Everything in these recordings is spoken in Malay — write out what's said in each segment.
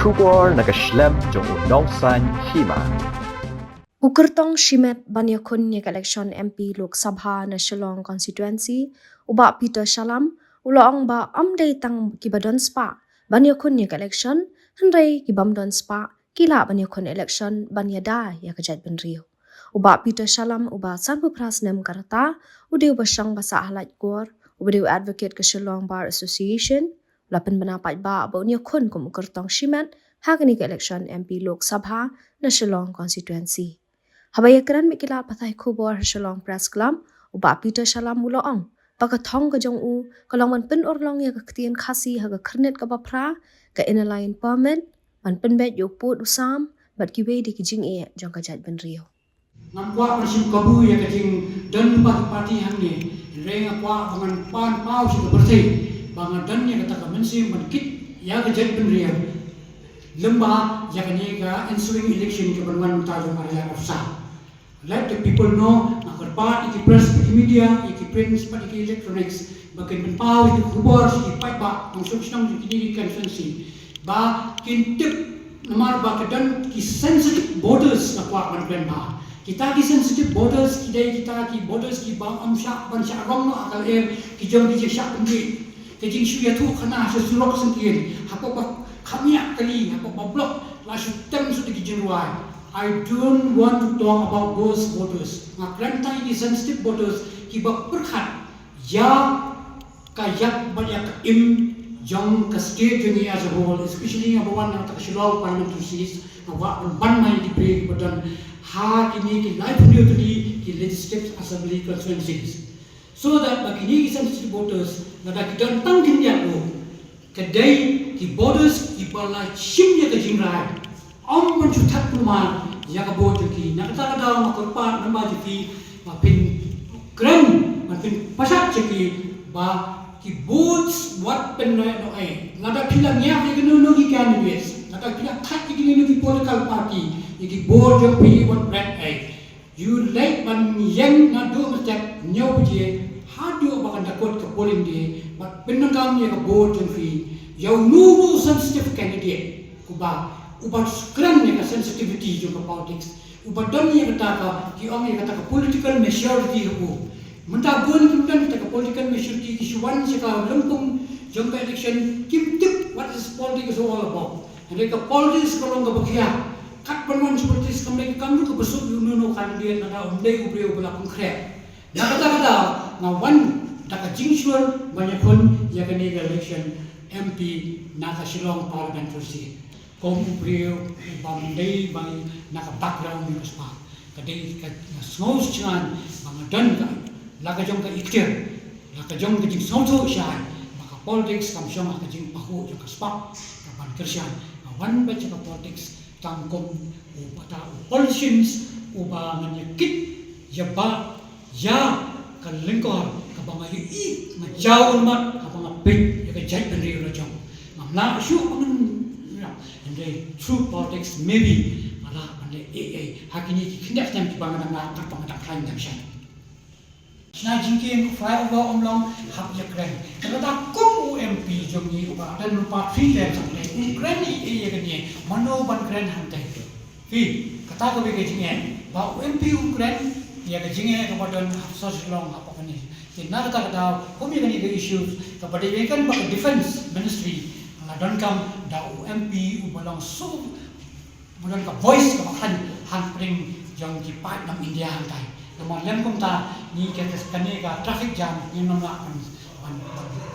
Kubor nakaslem jong udongsan hima. Ukertong Shimet Banyakun Yak election MP Lok Sabha na Shillong constituency uba Peter Shalam uloong ba amday tang kibadon spa Banyakun Yak election henry kibamdon spa kila Banyakun election banyada yak kajat benrio uba Peter Shalam uba sanpu prasnem karata udiu basyang basa ahlat kor udiu advocate ke Shillong Bar Association lapan benapat ba abaunya kun kum ukertong Shimet hagani ke election MP Lok Sabha na Shillong constituency. Habayakran mikila patay kubor Shillong Press Club uba Peter Shalam uloong baka thong ka jong u kalong man pin orlong ya kaktian khasi haga kernet ka bapra ka inalain permit man pin bet yo put usam bat kiwe di kijing e jong ka jat ben rio ngam kwa persim kabu ya kajing dan parti hang ni renga kwa bangan pan pau si bersih bangan dan ya kata mensi menkit ya kajat ben rio lemba ya kaniga ensuing election ke banwan tajo maria ofsa. Let the people know nakar part iki press iki media iki print iki electronics bakin menpau iki kubor iki pai ba tong suksnang iki conference ba kintip namar ba kedan ki sensitive borders na kwa man ba kita ki sensitive borders kita ki borders ki bang amsha ban sha rong no akal ki jom ki sha kumbi ke jing shu ya tu khana se surok sengkien hapo ba khamia kali hapo ba block la shu tem su ki jinwai. I don't want to talk about those voters. Ngakrantai di sensitive voters kiba perkhat ya kayak banyak im jong ka state jong as a whole, especially number one na Shillong parliamentary seats na wa ban mai di break badan ha kini ki life duty ki legislative assembly constituencies. So that bagi sensitive voters na da kidan tangkin ya ko kadai ki voters ki bala shimya ka jingrai om man chutat kuman ya ka boto ki na kata daw makorpan na ki mapin kren mapin pasat ki ba ki boots what pen no ai nada pila nya ki no ki candidates nada pila thak ki no ki political party ki board jo pi what red ai you like man yang na do macam nyau je hadu bakan takut ke polling dia but penangam ya ka board jo pi yau nubu sensitive candidate ku ba ubat skram ni ka sensitivity jo ka politics ubat don ni kata ka ki om ni kata ka political maturity ho menta bon kim dan kata ka political maturity ki shuwan se ka lempung jong ka election kim tip what is politics all about and ka politics ko long ka bakia kat panwan politics kam ni kam ko besuk yu no kan dia na umdei ubre ubla kun kre na kata na wan ta ka jingshur banyak kon ya ka ni election MP na ka Shillong parliamentary seat kom brio bamdei bang naka background ni kaspa kadai ka smos chan bang dan ka laga jong ka iktir laga jong ka jing soto shan maka politics kam syong ka jing pahu jong kaspa ka ban kersian wan baca ka politics tam kom upata politicians uba manyakit ya ba ya ka lingkor ka bang i ma jaun ma ka bang pit ya ka jai ben ri jong na shu and the true politics maybe ala ane hakini ki kindak tam ki bang na tak bang tak klaim tam shan na jingke ko fly over omlong hap ya kren kalau tak kum UMP jom ni uba dan lupa free time sam le kren ni ya kan ni mano ban kren han tai fi kata ko be ke jinge ba UMP kren ya ke jinge ko badan so long apa kan ni na kata kata ko mi kan ni issues ka bade kan ba defense ministry don kam da UMP ubalong so bulan ka voice ka han pring jong ki pat nam India han tai nama lem kum ta ni ke kane ka traffic jam ni nam la on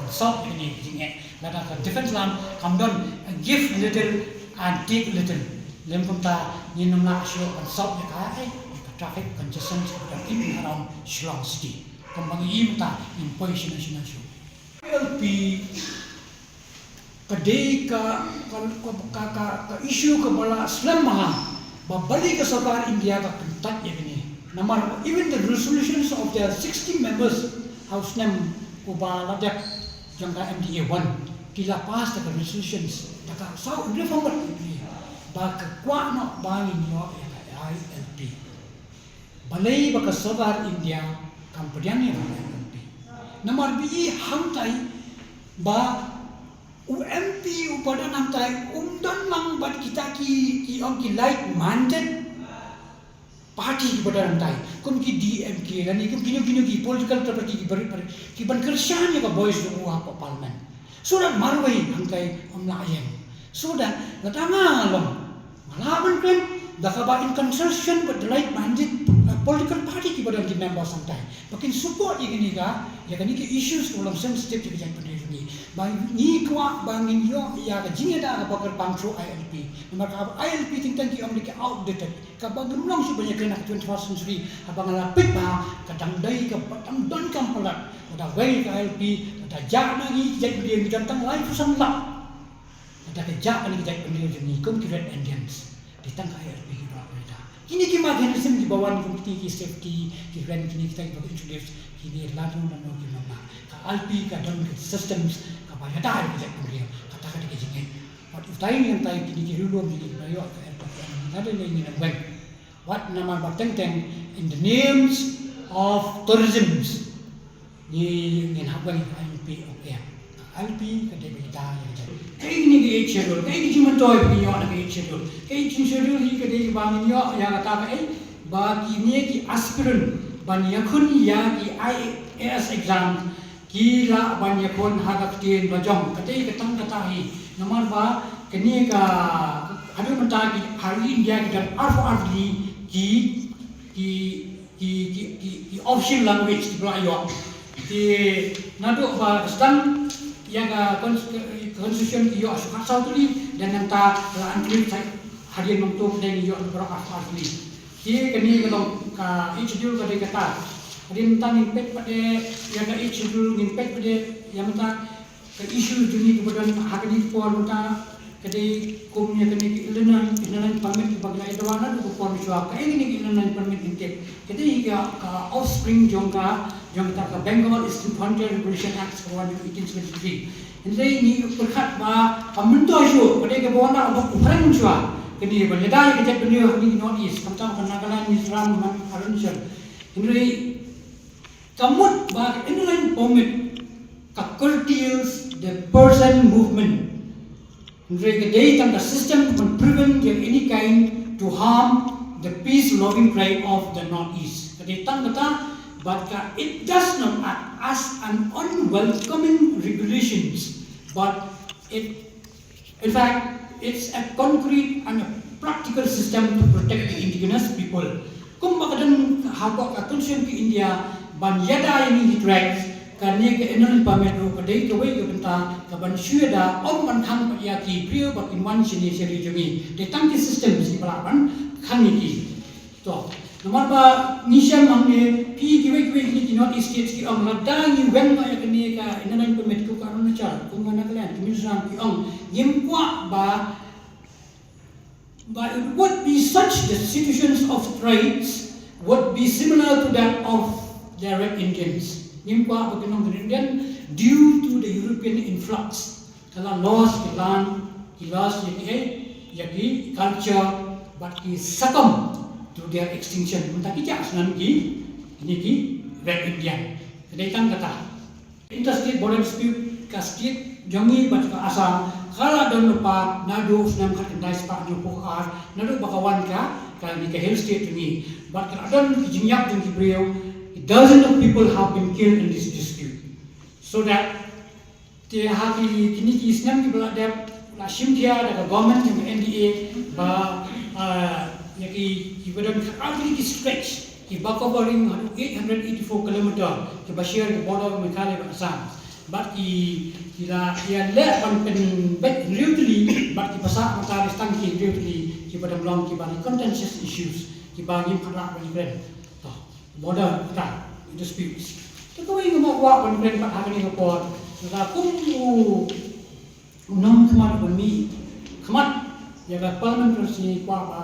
stop ni jinge la da defense lam kam don give little and take little lem kum ta ni nam la show on stop ka traffic congestion in around Shillong city kembang im ta in position national show LP kadai ka isu ka bala Islam maha babali ka sarkar India ka kentat ya ini namar even the resolutions of the 60 members house nem ko bala dak jangka MDA 1 kila pas the resolutions taka sao reform ba ka kwa no bangi no ILP balai ba ka sarkar India kampanyang ni LP namar bi hamtai ba UMP upada nantai dan lang bat kita ki like minded party kepada nantai kum ki DMK kan ikum kini ki political party ki ban kerjaan ya ka boys semua apa parlimen sudah marwai hangkai amlayan sudah ngatanga long malaman kan dakaba in consortium with the like minded political party ki pada kita members santai makin support ini ka ya kan ki issues ko long sensitive ki jangan pada ini bang ni kwa bangin yo ya ka jinga da ka bakar pangtro ILP maka ILP tingtang ki amri ki outdated ka bagum long si banyak kena 21st century abang lapit ba kadang dai ka patang don kampalat ada wei ka ILP ada jak lagi jak dia mi tentang lain susah lah ada kejak lagi jak pendiri ni kum ki red Indians ditang ka ILP ki ba kini ki mechanism di bawah komite ki safety ki ren kini kita ki introduce kini lalu nano ki mama ka alpi ka don ki systems ka banyak dah ki pendiri kata kata ki jingin but utai yang tai kini ki rulum ni bayo ka ada ni wen what nama bateng in the names of tourism ni ngin habang alpi okay alpi ka de kita kaya ini ke schedule, kaya ini cuma toy punya orang ke schedule, kaya ini schedule ni kedai bangin yo yang kata bagi ni ki aspirant banyakun ya ki IAS exam kila banyakun hagak tin bajong kedai ketang katahi nomor ba kini ka ada mentagi hari India kita arfli ki official language di Melayu di nado ba sedang yang konstitusi iyo asukan sautuli dan nanta antri hadian mengtuk dan iyo berapa asli. Jadi kini kalau ka schedule pada kata hadian tentang impact pada yang ka schedule impact pada yang tentang ke isu dunia kemudian hakni por tentang kedai kumnya kini ilanan permit bagi edawana du por misua ka ini ilanan permit intake. Kedai ka offspring jongka ka Bengal Eastern Frontier Regulation Act 1873. Jadi ini berkat ba pemerintah itu pada ke bawah nak untuk peran jua. Kini berledai kerja beliau di North East tentang penanggalan Islam dan Arunchal. Ini kamut ba inline permit ka curtails the person movement. Ini kedai tentang system to prevent any kind to harm the peace loving pride of the North East. Kedai tentang but it does not act as an unwelcoming regulations, but in fact, it's a concrete and a practical system to protect the indigenous people. Kung bakadan habak attention ke India, ban yada ini tracks, karena ke enon pamedo kadai kawai ke benta, kaban syuada man khang payaki priyo bakin wan sini seri jungi. Detang ke system si pelaban khang iki. To nomor ba nisam mangne pi kiwe ni North East states ki ang ladangi wen ya kini ka inanan permit ku karon cha kung ngana kalian kimisan ki ang yimkwa ba it would be such the situations of trades would be similar to that of the Arab Indians yimkwa ba kinong Indian due to the European influx kala loss ki land ki loss yaki culture but ki succumb to their extinction. Entah kita asnan ki ini ki Red Indian. Kedai kan kata interstate border dispute ka state jangi bat ka asam kala don lupa nado senam kat kendai sepak lupa ar nado bakawan ka ni ke hill state ini. But kadang ki jinyak jeng ki beliau dozens of people have been killed in this dispute. So that te haki kini ki senam ki belada la shimdia da government yang NDA ba yaki ibadan agri ki stretch ki covering 884 km ke Bashir ke border Meghalaya dan Assam but ki ya le pan pen bet really but ki pasak mata stang ki really ki pada belum ki bani contentious issues ki bagi kerak bani kren to border ta disputes to ko ing mo wa ban kren pat hakani ko por sa kum nom khamat bani khamat ya ga parliamentary kwa ba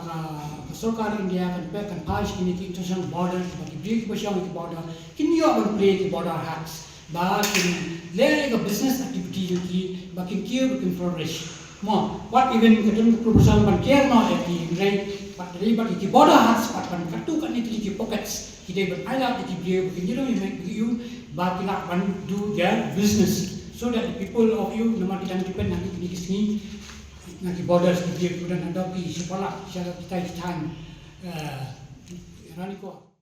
सरकार India kan page kini ki international border ki break basyaw ki border kini yo ban play ki border hacks ba kin le ka business activity ki ba kin kiyo kin flourish mo what even kadang proposal ban care no ki right but dari ba ki border hacks pat ban katu kan ki pockets ki dei ban ala ki break kin you know you make you ba ki nak ban do their business so that the people of you nama tidak depend nanti di sini nanti borders dia kemudian ada di sekolah secara kita time Raniko